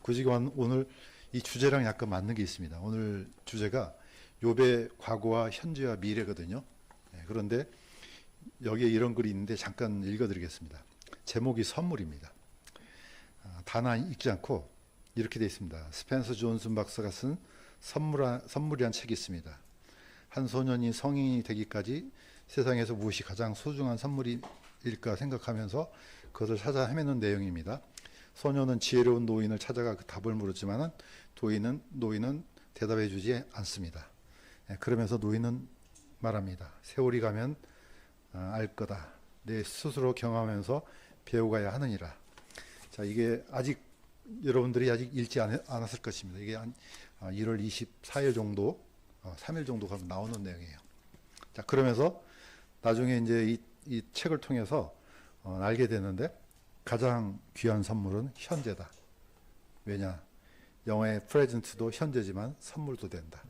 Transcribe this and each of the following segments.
굳이 오늘 이 주제랑 약간 맞는 게 있습니다. 오늘 주제가 욥의 과거와 현재와 미래거든요. 그런데 여기에 이런 글이 있는데 잠깐 읽어드리겠습니다. 제목이 선물입니다. 단어 읽지 않고 이렇게 되어 있습니다. 스펜서 존슨 박사가 쓴 선물이란 책이 있습니다. 한 소년이 성인이 되기까지 세상에서 무엇이 가장 소중한 선물일까 생각하면서 그것을 찾아 헤매는 내용입니다. 소년은 지혜로운 노인을 찾아가 그 답을 물었지만 노인은 대답해 주지 않습니다. 그러면서 노인은 말합니다. 세월이 가면 알 거다. 내 스스로 경험하면서 배워가야 하느니라. 자, 이게 아직 여러분들이 아직 읽지 않았을 것입니다. 이게 한 1월 24일 정도, 3일 정도 가면 나오는 내용이에요. 자, 그러면서 나중에 이제 이 책을 통해서 알게 되는데 가장 귀한 선물은 현재다. 왜냐? 영어의 프레젠트도 현재지만 선물도 된다.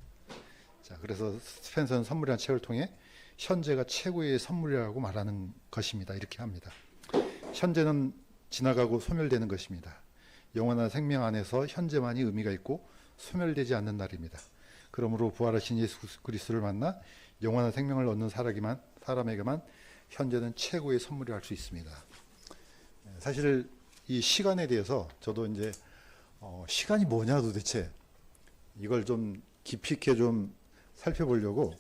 자, 그래서 스펜서는 선물이라는 책을 통해 현재가 최고의 선물이라고 말하는 것입니다. 이렇게 합니다. 현재는 지나가고 소멸되는 것입니다. 영원한 생명 안에서 현재만이 의미가 있고 소멸되지 않는 날입니다. 그러므로 부활하신 예수 그리스도를 만나 영원한 생명을 얻는 사람에게만 현재는 최고의 선물이 할 수 있습니다. 사실 이 시간에 대해서 저도 이제 시간이 뭐냐 도대체 이걸 좀 깊이 있게 좀 살펴보려고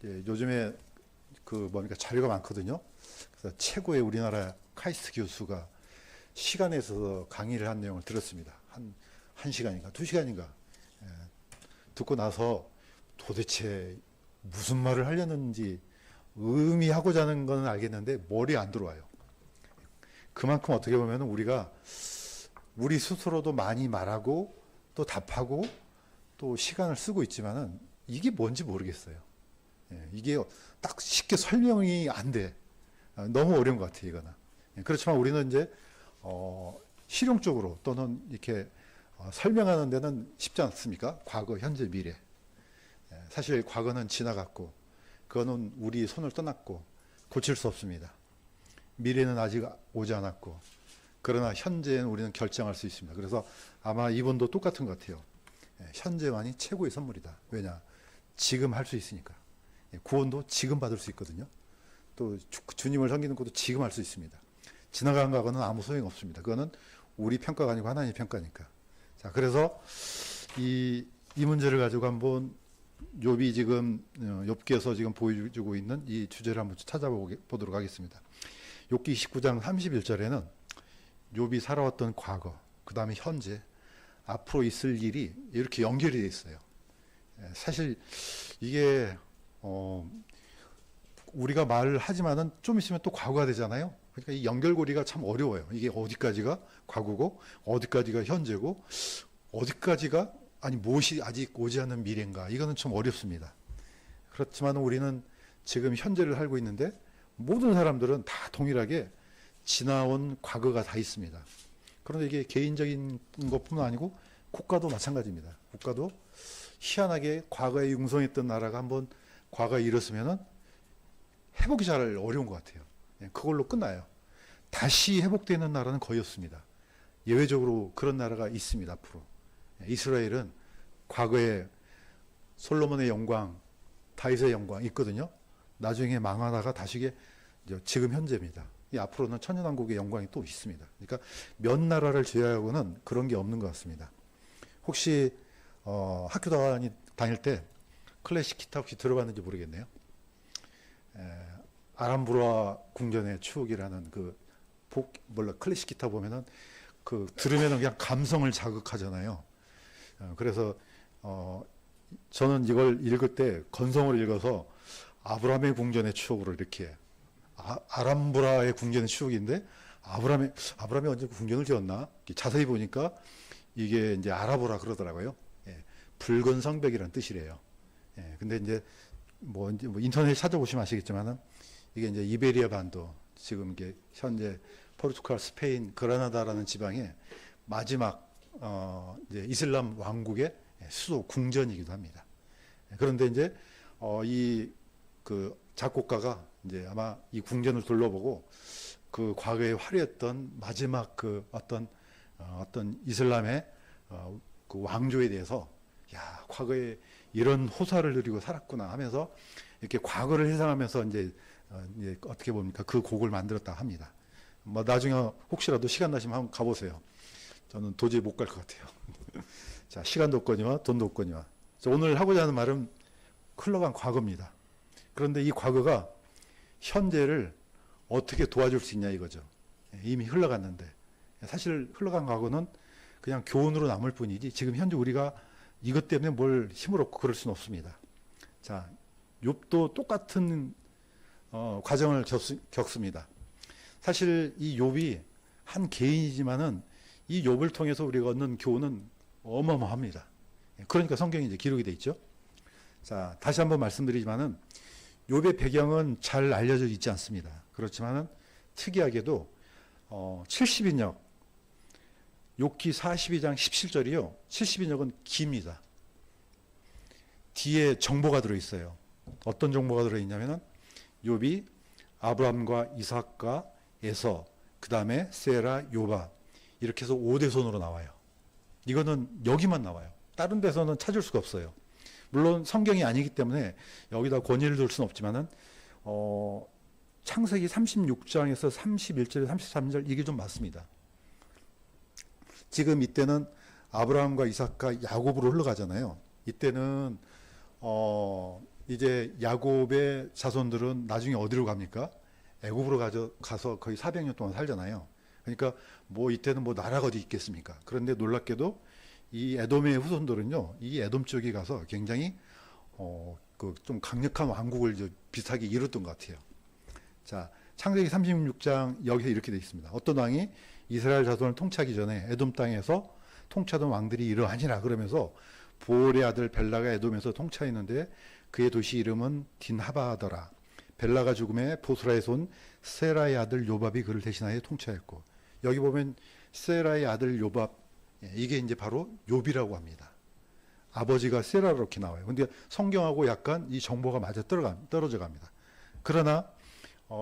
요즘에 자료가 많거든요. 그래서 최고의 우리나라 카이스트 교수가 시간에서 강의를 한 내용을 들었습니다. 한 시간인가 2시간인가 듣고 나서 도대체 무슨 말을 하려는지 의미하고자 하는 건 알겠는데 머리에 안 들어와요. 그만큼 어떻게 보면 우리가 우리 스스로도 많이 말하고 또 답하고 또 시간을 쓰고 있지만은 이게 뭔지 모르겠어요. 이게 딱 쉽게 설명이 안 돼. 너무 어려운 것 같아요, 이거는. 그렇지만 우리는 이제 실용적으로 또는 이렇게 설명하는 데는 쉽지 않습니까? 과거, 현재, 미래. 사실 과거는 지나갔고 그거는 우리 손을 떠났고 고칠 수 없습니다. 미래는 아직 오지 않았고 그러나 현재는 우리는 결정할 수 있습니다. 그래서 아마 이분도 똑같은 것 같아요. 현재만이 최고의 선물이다. 왜냐? 지금 할 수 있으니까. 구원도 지금 받을 수 있거든요. 또 주님을 섬기는 것도 지금 할 수 있습니다. 지나간 과거는 아무 소용 없습니다. 그거는 우리 평가가 아니고 하나님의 평가니까. 자, 그래서 이 문제를 가지고 한번 욥이 지금 욥기에서 지금 보여주고 있는 이 주제를 한번 찾아보도록 하겠습니다. 욥기 29장 31절에는 욥이 살아왔던 과거, 그 다음에 현재, 앞으로 있을 일이 이렇게 연결이 되어 있어요. 사실 이게 우리가 말을 하지만은 좀 있으면 또 과거가 되잖아요. 그러니까 이 연결고리가 참 어려워요. 이게 어디까지가 과거고 어디까지가 현재고 어디까지가 무엇이 아직 오지 않은 미래인가, 이거는 좀 어렵습니다. 그렇지만 우리는 지금 현재를 살고 있는데 모든 사람들은 다 동일하게 지나온 과거가 다 있습니다. 그런데 이게 개인적인 것뿐만 아니고 국가도 마찬가지입니다. 국가도 희한하게 과거에 융성했던 나라가 한번 과거에 이뤘으면은 회복이 잘 어려운 것 같아요. 그걸로 끝나요. 다시 회복되는 나라는 거의 없습니다. 예외적으로 그런 나라가 있습니다. 앞으로. 이스라엘은 과거에 솔로몬의 영광, 다윗의 영광 있거든요. 나중에 망하다가 다시 지금 현재입니다. 앞으로는 천년왕국의 영광이 또 있습니다. 그러니까 몇 나라를 제외하고는 그런 게 없는 것 같습니다. 혹시 학교 다닐 때 클래식 기타 혹시 들어봤는지 모르겠네요. 아람브라 궁전의 추억이라는 클래식 기타 보면은 들으면은 그냥 감성을 자극하잖아요. 그래서 저는 이걸 읽을 때 건성으로 읽어서 아브라함의 궁전의 추억으로 이렇게 아람브라의 궁전의 추억인데 아브라함이 언제 궁전을 지었나? 자세히 보니까 이게 이제 아라브라 그러더라고요. 붉은 성벽이라는 뜻이래요. 근데 이제 인터넷 찾아보시면 아시겠지만은 이게 이제 이베리아 반도, 지금 이게 현재 포르투갈, 스페인, 그라나다라는 지방의 마지막 이제 이슬람 왕국의 수도 궁전이기도 합니다. 그런데 이제 이 작곡가가 이제 아마 이 궁전을 둘러보고 그 과거에 화려했던 마지막 어떤 어떤 이슬람의 그 왕조에 대해서 야, 과거에 이런 호사를 누리고 살았구나 하면서 이렇게 과거를 회상하면서 이제 어떻게 봅니까? 그 곡을 만들었다 합니다. 뭐 나중에 혹시라도 시간 나시면 한번 가보세요. 저는 도저히 못 갈 것 같아요. 자, 시간도 없거니와 돈도 없거니와. 오늘 하고자 하는 말은 흘러간 과거입니다. 그런데 이 과거가 현재를 어떻게 도와줄 수 있냐 이거죠. 이미 흘러갔는데 사실 흘러간 과거는 그냥 교훈으로 남을 뿐이지 지금 현재 우리가 이것 때문에 뭘 힘을 얻고 그럴 수는 없습니다. 자, 욥도 똑같은 과정을 겪습니다. 사실 이 욥이 한 개인이지만은 이 욥을 통해서 우리가 얻는 교훈은 어마어마합니다. 그러니까 성경이 이제 기록이 돼 있죠. 자, 다시 한번 말씀드리지만은 욥의 배경은 잘 알려져 있지 않습니다. 그렇지만은 특이하게도 70인역 욥기 42장 17절이요. 70인역은 깁니다. 뒤에 정보가 들어 있어요. 어떤 정보가 들어 있냐면은 욥이 아브람과 이삭과 에서 그다음에 세라, 요바 이렇게 해서 5대손으로 나와요. 이거는 여기만 나와요. 다른 데서는 찾을 수가 없어요. 물론 성경이 아니기 때문에 여기다 권위를 둘 수는 없지만은 창세기 36장에서 31절, 33절 이게 좀 맞습니다. 지금 이때는 아브라함과 이삭과 야곱으로 흘러가잖아요. 이때는 이제 야곱의 자손들은 나중에 어디로 갑니까? 애굽으로 가서 거의 400년 동안 살잖아요. 그러니까 뭐 이때는 뭐 나라가 어디 있겠습니까? 그런데 놀랍게도 이 에돔의 후손들은요, 이 에돔 쪽에 가서 굉장히 그 좀 강력한 왕국을 비슷하게 이뤘던 것 같아요. 자, 창세기 36장 여기서 이렇게 되어 있습니다. 어떤 왕이 이스라엘 자손을 통치하기 전에 에돔 땅에서 통치하던 왕들이 이러하니라 그러면서 보올의 아들 벨라가 에돔에서 통치했는데 그의 도시 이름은 딘하바더라. 벨라가 죽음에 보스라의 손 세라의 아들 요밥이 그를 대신하여 통치하였고, 여기 보면 세라의 아들 요밥, 이게 이제 바로 욥이라고 합니다. 아버지가 세라로 이렇게 나와요. 근데 성경하고 약간 이 정보가 맞아 떨어져 갑니다. 그러나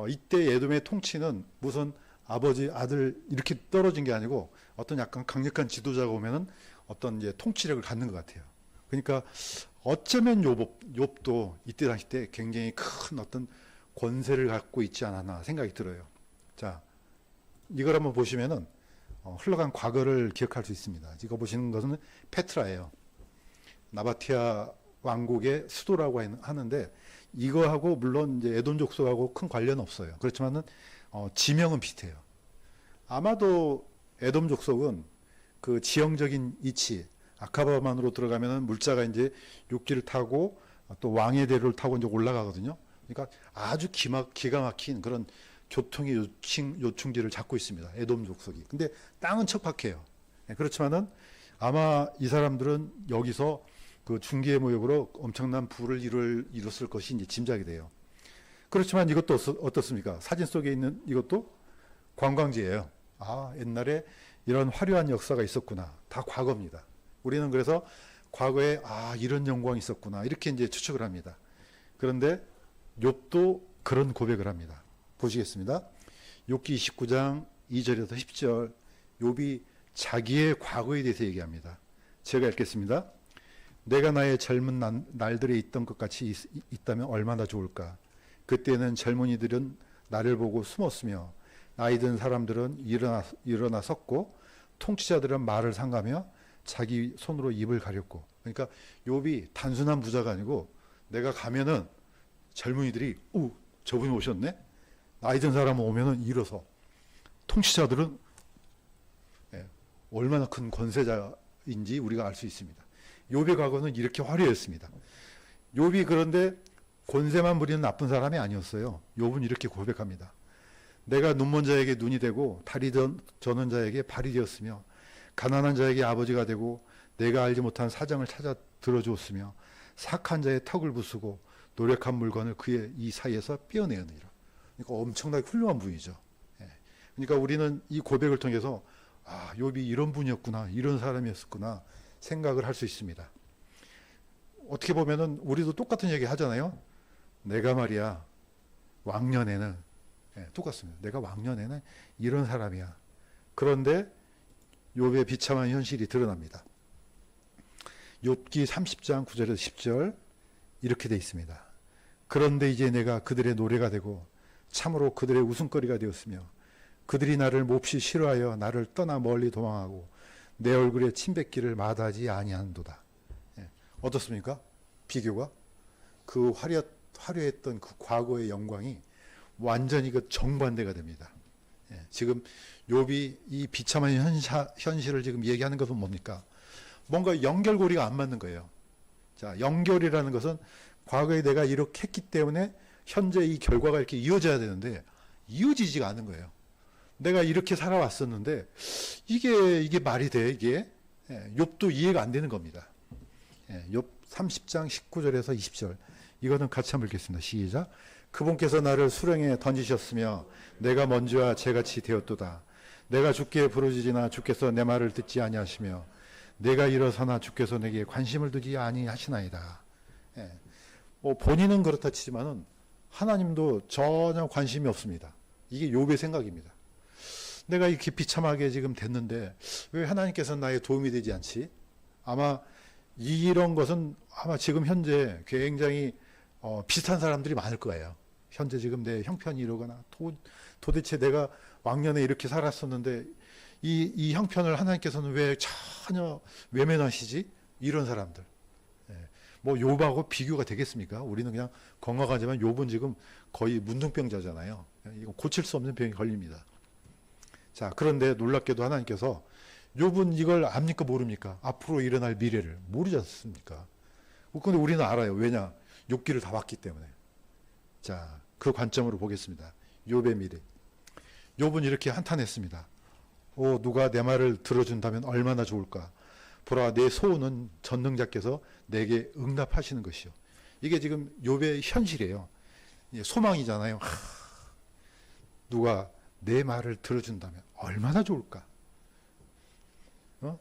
이때 에돔의 통치는 무슨 아버지 아들 이렇게 떨어진 게 아니고 어떤 약간 강력한 지도자가 오면은 어떤 이제 통치력을 갖는 것 같아요. 그러니까 어쩌면 욥도 이때 당시 때 굉장히 큰 어떤 권세를 갖고 있지 않았나 생각이 들어요. 자, 이걸 한번 보시면은 흘러간 과거를 기억할 수 있습니다. 이거 보시는 것은 페트라예요. 나바티아 왕국의 수도라고 하는데 이거하고 물론 이제 에돔 족속하고 큰 관련은 없어요. 그렇지만은 지명은 비슷해요. 아마도 에돔 족속은 그 지형적인 위치, 아카바만으로 들어가면은 물자가 이제 육지를 타고 또 왕의 대로를 타고 이제 올라가거든요. 그러니까 아주 기가 막힌 그런 교통의 요충지를 잡고 있습니다. 에돔 족속이. 근데 땅은 척박해요. 그렇지만은 아마 이 사람들은 여기서 그 중기의 모욕으로 엄청난 부를 이뤘을 것이 이제 짐작이 돼요. 그렇지만 이것도 어떻습니까? 사진 속에 있는 이것도 관광지예요. 아, 옛날에 이런 화려한 역사가 있었구나. 다 과거입니다. 우리는 그래서 과거에 이런 영광이 있었구나. 이렇게 이제 추측을 합니다. 그런데 욥도 그런 고백을 합니다. 보시겠습니다. 욥기 29장 2절에서 10절 욥이 자기의 과거에 대해서 얘기합니다. 제가 읽겠습니다. 내가 나의 젊은 날들에 있던 것 같이 있다면 얼마나 좋을까. 그때는 젊은이들은 나를 보고 숨었으며 나이 든 사람들은 일어나 섰고 통치자들은 말을 삼가며 자기 손으로 입을 가렸고. 그러니까 욥이 단순한 부자가 아니고 내가 가면은 젊은이들이 저분이 오셨네. 나이 든 사람은 오면은 일어서. 통치자들은 얼마나 큰 권세자인지 우리가 알 수 있습니다. 욥의 과거는 이렇게 화려했습니다. 욥이 그런데 권세만 부리는 나쁜 사람이 아니었어요. 욥은 이렇게 고백합니다. 내가 눈먼 자에게 눈이 되고 다리 저는 자에게 발이 되었으며 가난한 자에게 아버지가 되고 내가 알지 못한 사정을 찾아 들어주었으며 사악한 자의 턱을 부수고 노력한 물건을 그의 이 사이에서 빼어내느니라. 그러니까 엄청나게 훌륭한 분이죠. 그러니까 우리는 이 고백을 통해서 욥이 이런 분이었구나, 이런 사람이었구나 생각을 할 수 있습니다. 어떻게 보면은 우리도 똑같은 얘기 하잖아요. 내가 말이야 왕년에는 똑같습니다. 내가 왕년에는 이런 사람이야. 그런데 욥의 비참한 현실이 드러납니다. 욥기 30장 9절에서 10절 이렇게 되어 있습니다. 그런데 이제 내가 그들의 노래가 되고 참으로 그들의 웃음거리가 되었으며 그들이 나를 몹시 싫어하여 나를 떠나 멀리 도망하고 내 얼굴에 침뱉기를 마다하지 아니한도다. 어떻습니까? 비교가 그 화려했던 그 과거의 영광이 완전히 그 정반대가 됩니다. 지금 욥이 이 비참한 현실을 지금 얘기하는 것은 뭡니까? 뭔가 연결고리가 안 맞는 거예요. 자, 연결이라는 것은 과거에 내가 이렇게 했기 때문에 현재 이 결과가 이렇게 이어져야 되는데 이어지지가 않는 거예요. 내가 이렇게 살아왔었는데 이게 말이 돼? 이게 욥도 이해가 안 되는 겁니다. 욥 30장 19절에서 20절 이거는 같이 한번 읽겠습니다. 시작. 그분께서 나를 수렁에 던지셨으며 내가 먼지와 재같이 되었도다. 내가 주께 부르짖으나 주께서 내 말을 듣지 아니하시며 내가 일어서나 주께서 내게 관심을 두지 아니하시나이다. 본인은 그렇다 치지만은 하나님도 전혀 관심이 없습니다. 이게 욥의 생각입니다. 내가 이렇게 비참하게 지금 됐는데 왜 하나님께서는 나의 도움이 되지 않지? 아마 이런 것은 아마 지금 현재 굉장히 비슷한 사람들이 많을 거예요. 현재 지금 내 형편이 이러거나 도대체 내가 왕년에 이렇게 살았었는데 이 형편을 하나님께서는 왜 전혀 외면하시지? 이런 사람들. 뭐 욥하고 비교가 되겠습니까? 우리는 그냥 건강하지만 욥은 지금 거의 문둥병자잖아요. 이거 고칠 수 없는 병이 걸립니다. 자, 그런데 놀랍게도 하나님께서 욥은 이걸 압니까 모릅니까? 앞으로 일어날 미래를 모르지 않습니까? 근데 우리는 알아요. 왜냐? 욥기를 다 봤기 때문에. 자, 그 관점으로 보겠습니다. 욥의 미래. 욥은 이렇게 한탄했습니다. 누가 내 말을 들어준다면 얼마나 좋을까? 보라, 내 소원은 전능자께서 내게 응답하시는 것이요. 이게 지금 욥의 현실이에요. 소망이잖아요. 누가 내 말을 들어준다면 얼마나 좋을까?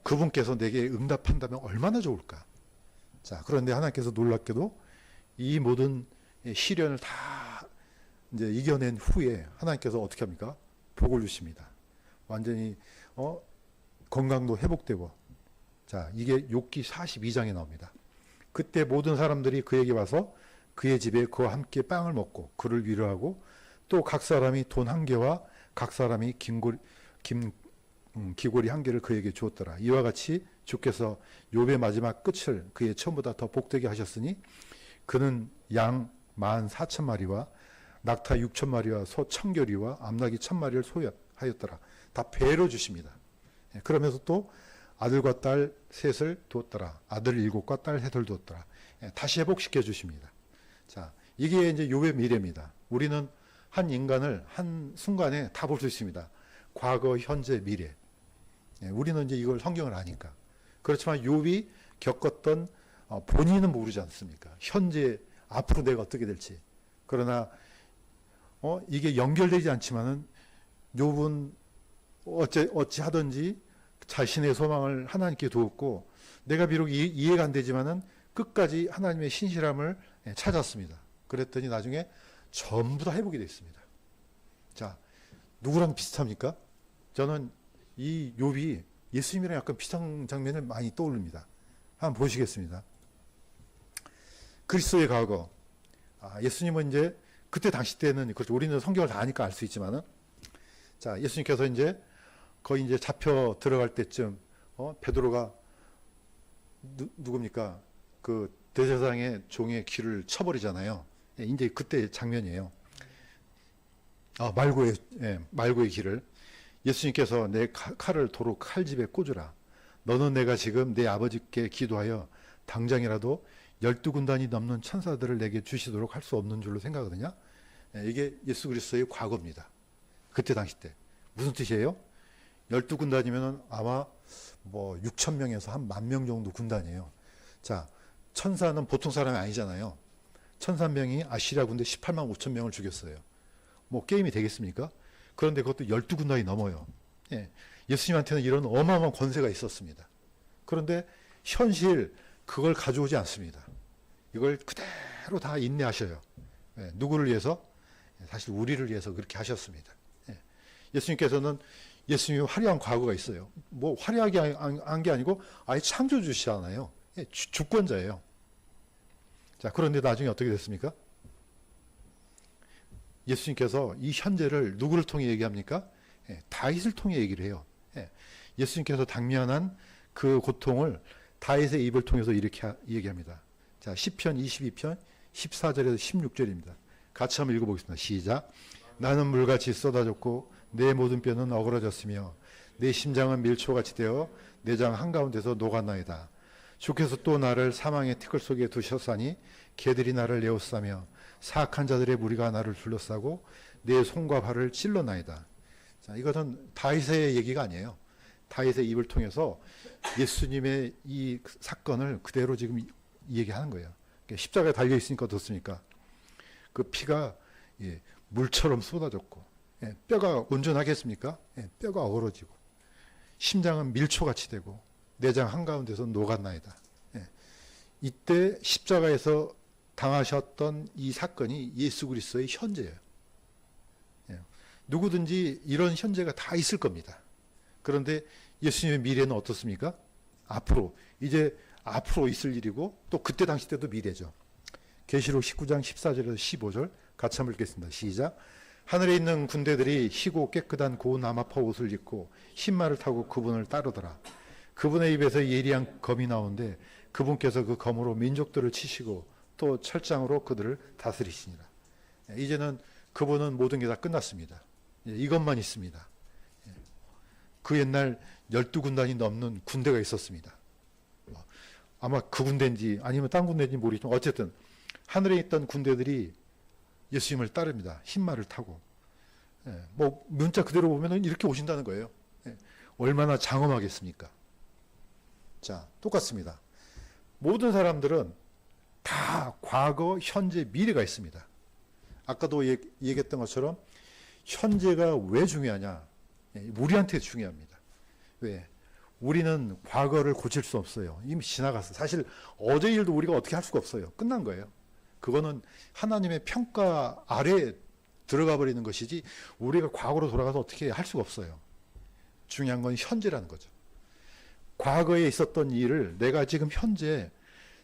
그분께서 내게 응답한다면 얼마나 좋을까? 자, 그런데 하나님께서 놀랍게도 이 모든 시련을 다 이제 이겨낸 후에 하나님께서 어떻게 합니까? 복을 주십니다. 완전히 건강도 회복되고. 자, 이게 욥기 42장에 나옵니다. 그때 모든 사람들이 그에게 와서 그의 집에 그와 함께 빵을 먹고 그를 위로하고 또 각 사람이 돈 한 개와 각 사람이 기고리 한 개를 그에게 주었더라. 이와 같이 주께서 욥의 마지막 끝을 그의 처음보다 더 복되게 하셨으니 그는 양 14,000마리와 낙타 6,000마리와 소 1,000결이와 암나귀 1,000마리를 소유하였더라. 다 배로 주십니다. 그러면서 또 아들과 딸 셋을 두었더라. 아들 7과 딸 셋을 두었더라. 다시 회복시켜 주십니다. 자, 이게 이제 욥의 미래입니다. 우리는 한 인간을 한 순간에 다 볼 수 있습니다. 과거, 현재, 미래. 우리는 이제 이걸 성경을 아니까. 그렇지만 욥이 겪었던 본인은 모르지 않습니까? 현재 앞으로 내가 어떻게 될지. 그러나 이게 연결되지 않지만은 욥은 어찌 하든지 자신의 소망을 하나님께 두었고 내가 비록 이해가 안 되지만은 끝까지 하나님의 신실함을 찾았습니다. 그랬더니 나중에 전부 다 회복이 됐습니다. 자, 누구랑 비슷합니까? 저는 이 욥이 예수님이랑 약간 비슷한 장면을 많이 떠올립니다. 한번 보시겠습니다. 그리스도의 과거. 예수님은 이제 그때 당시 때는 그렇죠. 우리는 성경을 다 아니까 알 수 있지만은 자, 예수님께서 이제 거의 이제 잡혀 들어갈 때쯤 베드로가 누굽니까? 그 대제사장의 종의 귀를 쳐버리잖아요. 이제 그때 장면이에요. 말고의 귀를 예수님께서 내 칼을 도로 칼집에 꽂으라. 너는 내가 지금 내 아버지께 기도하여 당장이라도 12군단이 넘는 천사들을 내게 주시도록 할 수 없는 줄로 생각하거든요. 이게 예수 그리스도의 과거입니다. 그때 당시 때. 무슨 뜻이에요? 12군단이면 아마 뭐 6,000명에서 한 10,000명 정도 군단이에요. 자, 천사는 보통 사람이 아니잖아요. 1,300명이 아시리아 군대 18만 5천 명을 죽였어요. 뭐 게임이 되겠습니까? 그런데 그것도 12군단이 넘어요. 예수님한테는 이런 어마어마한 권세가 있었습니다. 그런데 현실 그걸 가져오지 않습니다. 이걸 그대로 다 인내하셔요. 누구를 위해서? 사실 우리를 위해서 그렇게 하셨습니다. 예수님께서는 예수님이 화려한 과거가 있어요. 뭐 화려하게 한 게 아니고 아예 창조주시잖아요. 예, 주권자예요. 자, 그런데 나중에 어떻게 됐습니까? 예수님께서 이 현재를 누구를 통해 얘기합니까? 예, 다윗을 통해 얘기를 해요. 예, 예수님께서 당면한 그 고통을 다윗의 입을 통해서 이렇게 얘기합니다. 자, 시편 22편 14절에서 16절입니다. 같이 한번 읽어보겠습니다. 시작. 나는 물같이 쏟아졌고 내 모든 뼈는 어그러졌으며 내 심장은 밀초같이 되어 내장 한가운데서 녹았나이다. 주께서 또 나를 사망의 티끌 속에 두셨사니 개들이 나를 에워싸며 사악한 자들의 무리가 나를 둘러싸고 내 손과 발을 찔러나이다. 자, 이것은 다윗의 얘기가 아니에요. 다윗의 입을 통해서 예수님의 이 사건을 그대로 지금 얘기하는 거예요. 십자가에 달려 있으니까 어떻습니까? 그 피가 예, 물처럼 쏟아졌고 예, 뼈가 온전하겠습니까? 예, 뼈가 어그러지고 심장은 밀초같이 되고 내장 한가운데서 녹았나이다. 예, 이때 십자가에서 당하셨던 이 사건이 예수 그리스도의 현재예요. 예, 누구든지 이런 현재가 다 있을 겁니다. 그런데 예수님의 미래는 어떻습니까? 이제 앞으로 있을 일이고 또 그때 당시 때도 미래죠. 계시록 19장 14절에서 15절 같이 한번 읽겠습니다. 시작. 하늘에 있는 군대들이 희고 깨끗한 고운 아마파 옷을 입고 흰 말을 타고 그분을 따르더라. 그분의 입에서 예리한 검이 나오는데 그분께서 그 검으로 민족들을 치시고 또 철장으로 그들을 다스리시니라. 이제는 그분은 모든 게 다 끝났습니다. 이것만 있습니다. 그 옛날 12군단이 넘는 군대가 있었습니다. 아마 그 군대인지 아니면 딴 군대인지 모르겠지만 어쨌든 하늘에 있던 군대들이 예수님을 따릅니다. 흰 말을 타고. 뭐 문자 그대로 보면 이렇게 오신다는 거예요. 얼마나 장엄하겠습니까? 자, 똑같습니다. 모든 사람들은 다 과거, 현재, 미래가 있습니다. 아까도 얘기했던 것처럼 현재가 왜 중요하냐? 우리한테 중요합니다. 왜? 우리는 과거를 고칠 수 없어요. 이미 지나갔어. 사실 어제 일도 우리가 어떻게 할 수가 없어요. 끝난 거예요. 그거는 하나님의 평가 아래에 들어가 버리는 것이지 우리가 과거로 돌아가서 어떻게 할 수가 없어요. 중요한 건 현재라는 거죠. 과거에 있었던 일을 내가 지금 현재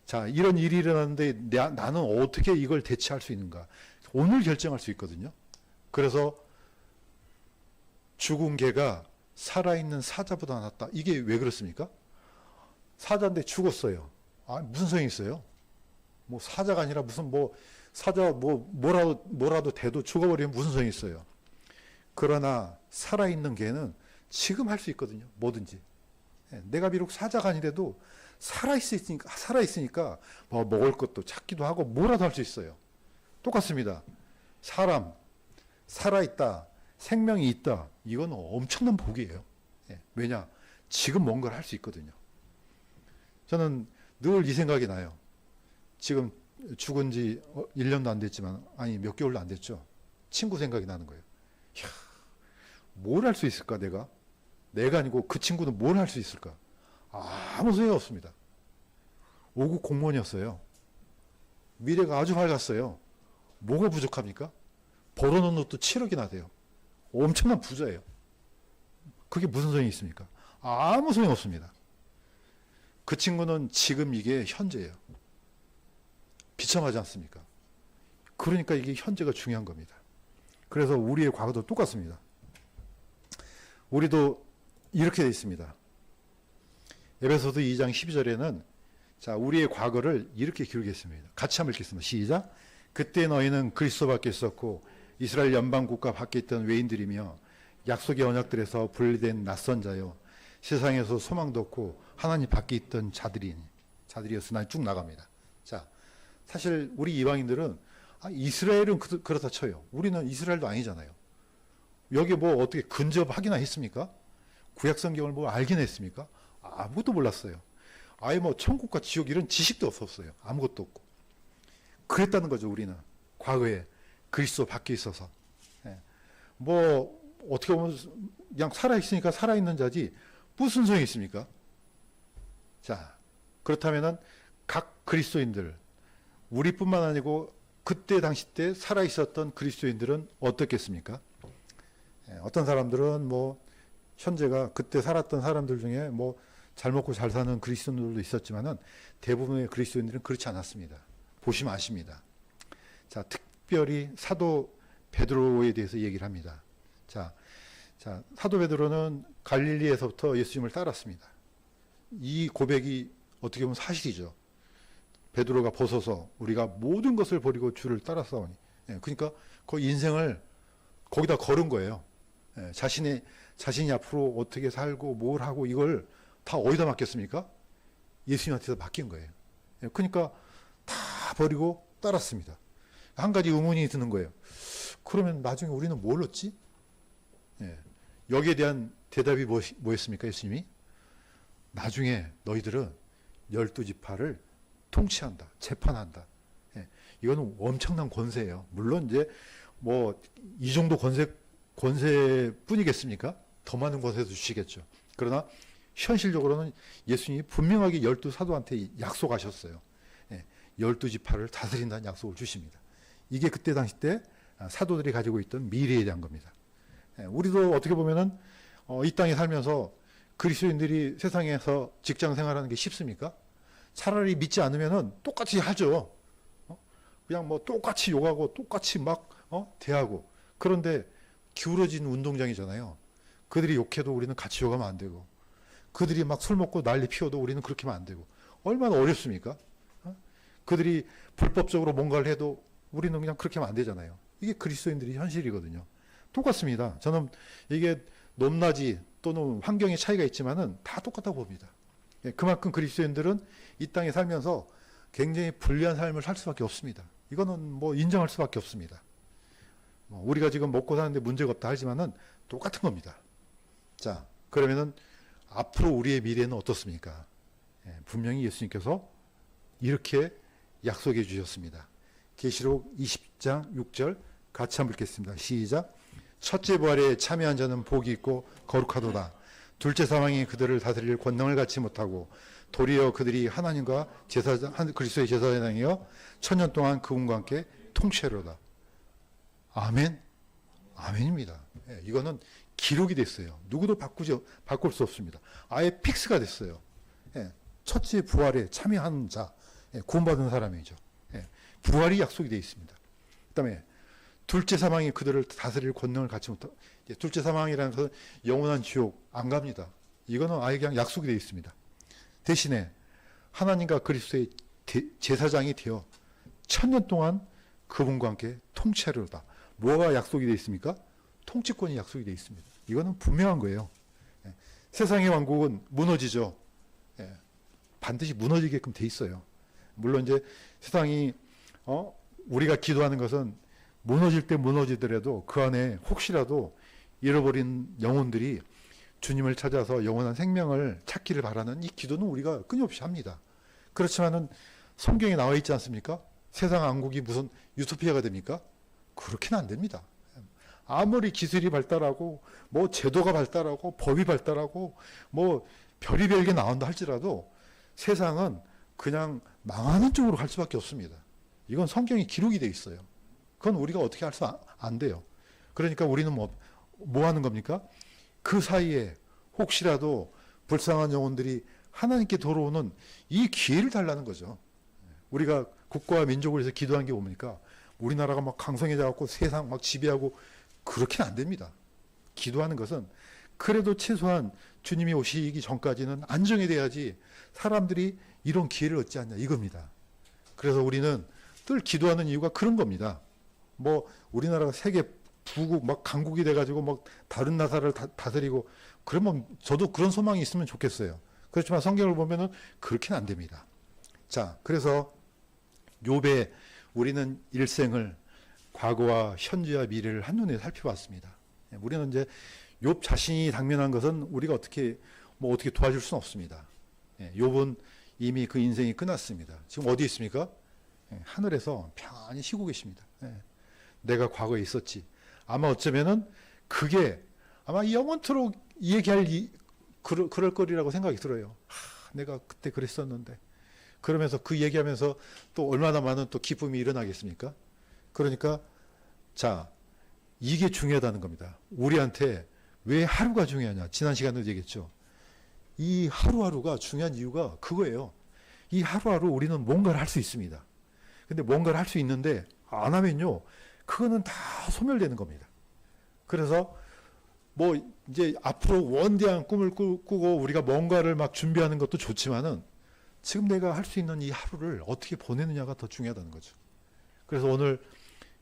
자 이런 일이 일어났는데 나는 어떻게 이걸 대처할 수 있는가. 오늘 결정할 수 있거든요. 그래서 죽은 개가 살아있는 사자보다 낫다. 이게 왜 그렇습니까? 사자인데 죽었어요. 무슨 소용이 있어요? 뭐 사자가 아니라 무슨 뭐 사자 뭐라도 돼도 죽어버리면 무슨 소용이 있어요. 그러나 살아있는 개는 지금 할 수 있거든요. 뭐든지. 내가 비록 사자가 아니라도 살아있으니까 뭐 먹을 것도 찾기도 하고 뭐라도 할 수 있어요. 똑같습니다. 사람 살아있다. 생명이 있다. 이건 엄청난 복이에요. 왜냐? 지금 뭔가를 할 수 있거든요. 저는 늘 이 생각이 나요. 지금 죽은 지 1년도 안 됐지만 아니 몇 개월도 안 됐죠. 친구 생각이 나는 거예요. 뭘 할 수 있을까 내가 아니고 그 친구는 뭘 할 수 있을까? 아무 소용이 없습니다. 5급 공무원이었어요. 미래가 아주 밝았어요. 뭐가 부족합니까? 벌어놓은 것도 7억이나 돼요. 엄청난 부자예요. 그게 무슨 소용이 있습니까? 아무 소용 없습니다. 그 친구는 지금 이게 현재예요. 비참하지 않습니까? 그러니까 이게 현재가 중요한 겁니다. 그래서 우리의 과거도 똑같습니다. 우리도 이렇게 되어 있습니다. 에베소서 2장 12절에는 자 우리의 과거를 이렇게 기록했습니다. 같이 한번 읽겠습니다. 시작. 그때 너희는 그리스도 밖에 있었고 이스라엘 연방 국가 밖에 있던 외인들이며 약속의 언약들에서 분리된 낯선 자요 세상에서 소망도 없고 하나님 밖에 있던 자들이었으나 쭉 나갑니다. 자 사실 우리 이방인들은 이스라엘은 그렇다 쳐요. 우리는 이스라엘도 아니잖아요. 여기 뭐 어떻게 근접하기나 했습니까? 구약 성경을 뭐 알긴 했습니까? 아무것도 몰랐어요. 아예 뭐 천국과 지옥 이런 지식도 없었어요. 아무것도 없고. 그랬다는 거죠. 우리는 과거에 그리스도 밖에 있어서. 뭐 어떻게 보면 그냥 살아있으니까 살아있는 자지 무슨 소용이 있습니까? 자 그렇다면은 각 그리스도인들 우리뿐만 아니고 그때 당시 때 살아있었던 그리스도인들은 어떻겠습니까? 어떤 사람들은 뭐 현재가 그때 살았던 사람들 중에 뭐 잘 먹고 잘 사는 그리스도인들도 있었지만은 대부분의 그리스도인들은 그렇지 않았습니다. 보시면 아십니다. 자, 특별히 사도 베드로에 대해서 얘기를 합니다. 자, 사도 베드로는 갈릴리에서부터 예수님을 따랐습니다. 이 고백이 어떻게 보면 사실이죠. 베드로가 벗어서 우리가 모든 것을 버리고 주를 따라싸우니. 그러니까 그 인생을 거기다 걸은 거예요. 자신이 앞으로 어떻게 살고 뭘 하고 이걸 다 어디다 맡겼습니까? 예수님한테서 맡긴 거예요. 그러니까 다 버리고 따랐습니다. 한 가지 의문이 드는 거예요. 그러면 나중에 우리는 뭘 얻지? 여기에 대한 대답이 뭐였습니까? 예수님이 나중에 너희들은 12지파를 통치한다, 재판한다. 이거는 엄청난 권세예요. 물론 이제 뭐 이 정도 권세뿐이겠습니까? 더 많은 권세도 주시겠죠. 그러나 현실적으로는 예수님이 분명하게 12사도한테 약속하셨어요. 12지파를 다스린다는 약속을 주십니다. 이게 그때 당시 때 사도들이 가지고 있던 미래에 대한 겁니다. 우리도 어떻게 보면은 이 땅에 살면서 그리스도인들이 세상에서 직장 생활하는 게 쉽습니까? 차라리 믿지 않으면은 똑같이 하죠. 그냥 뭐 똑같이 욕하고 똑같이 막 대하고. 그런데 기울어진 운동장이잖아요. 그들이 욕해도 우리는 같이 욕하면 안 되고, 그들이 막 술 먹고 난리 피워도 우리는 그렇게 하면 안 되고. 얼마나 어렵습니까? 그들이 불법적으로 뭔가를 해도 우리는 그냥 그렇게 하면 안 되잖아요. 이게 그리스도인들이 현실이거든요. 똑같습니다. 저는 이게 높낮이 또는 환경의 차이가 있지만은 다 똑같다고 봅니다. 그만큼 그리스도인들은 이 땅에 살면서 굉장히 불리한 삶을 살 수밖에 없습니다. 이거는 뭐 인정할 수밖에 없습니다. 우리가 지금 먹고 사는데 문제가 없다 하지만은 똑같은 겁니다. 자, 그러면은 앞으로 우리의 미래는 어떻습니까? 분명히 예수님께서 이렇게 약속해 주셨습니다. 계시록 20장 6절 같이 한번 읽겠습니다. 시작. 첫째 부활에 참여한 자는 복이 있고 거룩하도다. 둘째 사망이 그들을 다스릴 권능을 갖지 못하고 도리어 그들이 하나님과 그리스도의 제사장이여 천년 동안 그분과 함께 통치하리로다. 아멘. 아멘입니다. 이거는 기록이 됐어요. 누구도 바꿀 수 없습니다. 아예 픽스가 됐어요. 첫째 부활에 참여하는 자, 구원받은 사람이죠. 부활이 약속이 되어 있습니다. 그 다음에 둘째 사망이 그들을 다스릴 권능을 갖지 못하고, 둘째 사망이라는 것은 영원한 지옥 안 갑니다. 이거는 아예 그냥 약속이 되어 있습니다. 대신에 하나님과 그리스도의 제사장이 되어 천년 동안 그분과 함께 통치하리로다. 뭐가 약속이 되어 있습니까? 통치권이 약속이 되어 있습니다. 이거는 분명한 거예요. 세상의 왕국은 무너지죠. 반드시 무너지게끔 돼 있어요. 물론 이제 세상이 우리가 기도하는 것은 무너질 때 무너지더라도 그 안에 혹시라도 잃어버린 영혼들이 주님을 찾아서 영원한 생명을 찾기를 바라는 이 기도는 우리가 끊임없이 합니다. 그렇지만은 성경에 나와 있지 않습니까? 세상 왕국이 무슨 유토피아가 됩니까? 그렇게는 안 됩니다. 아무리 기술이 발달하고 뭐 제도가 발달하고 법이 발달하고 뭐 별의별 게 나온다 할지라도 세상은 그냥 망하는 쪽으로 갈 수밖에 없습니다. 이건 성경에 기록이 돼 있어요. 그건 우리가 어떻게 할 수 안 돼요. 그러니까 우리는 뭐 하는 겁니까? 그 사이에 혹시라도 불쌍한 영혼들이 하나님께 돌아오는 이 기회를 달라는 거죠. 우리가 국가와 민족을 위해서 기도한 게 뭡니까? 우리나라가 막 강성해져 갖고 세상 막 지배하고 그렇게는 안 됩니다. 기도하는 것은 그래도 최소한 주님이 오시기 전까지는 안정이 돼야지 사람들이 이런 기회를 얻지 않냐 이겁니다. 그래서 우리는 늘 기도하는 이유가 그런 겁니다. 뭐 우리나라가 세계 부국 막 강국이 돼가지고 막 다른 나라를 다스리고 그러면 저도 그런 소망이 있으면 좋겠어요. 그렇지만 성경을 보면은 그렇게는 안 됩니다. 자, 그래서 욥의 우리는 일생을 과거와 현재와 미래를 한눈에 살펴봤습니다. 우리는 이제 욥 자신이 당면한 것은 우리가 어떻게 도와줄 수는 없습니다. 욥은 이미 그 인생이 끝났습니다. 지금 어디 있습니까? 하늘에서 편히 쉬고 계십니다. 내가 과거에 있었지. 아마 어쩌면은 그게 아마 영원토록 얘기할 그럴 거리라고 생각이 들어요. 내가 그때 그랬었는데. 그러면서 그 얘기하면서 또 얼마나 많은 또 기쁨이 일어나겠습니까? 그러니까 자, 이게 중요하다는 겁니다. 우리한테 왜 하루가 중요하냐? 지난 시간에도 얘기했죠. 이 하루하루가 중요한 이유가 그거예요. 이 하루하루 우리는 뭔가를 할 수 있습니다. 근데 뭔가를 할 수 있는데 안 하면요, 그거는 다 소멸되는 겁니다. 그래서 뭐 이제 앞으로 원대한 꿈을 꾸고 우리가 뭔가를 막 준비하는 것도 좋지만은 지금 내가 할 수 있는 이 하루를 어떻게 보내느냐가 더 중요하다는 거죠. 그래서 오늘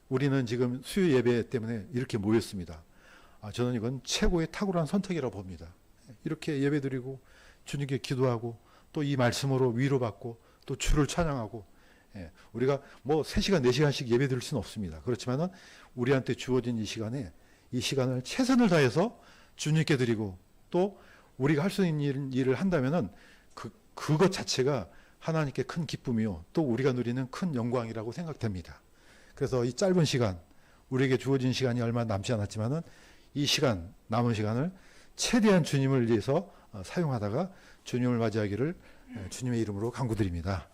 우리는 지금 수요 예배 때문에 이렇게 모였습니다. 저는 이건 최고의 탁월한 선택이라고 봅니다. 이렇게 예배드리고 주님께 기도하고 또 이 말씀으로 위로받고 또 주를 찬양하고, 우리가 뭐 3시간 4시간씩 예배드릴 수는 없습니다. 그렇지만은 우리한테 주어진 이 시간을 최선을 다해서 주님께 드리고 또 우리가 할 수 있는 일을 한다면은 그것 자체가 하나님께 큰 기쁨이요 또 우리가 누리는 큰 영광이라고 생각됩니다. 그래서 이 짧은 시간, 우리에게 주어진 시간이 얼마 남지 않았지만은 이 시간, 남은 시간을 최대한 주님을 위해서 사용하다가 주님을 맞이하기를 주님의 이름으로 간구드립니다.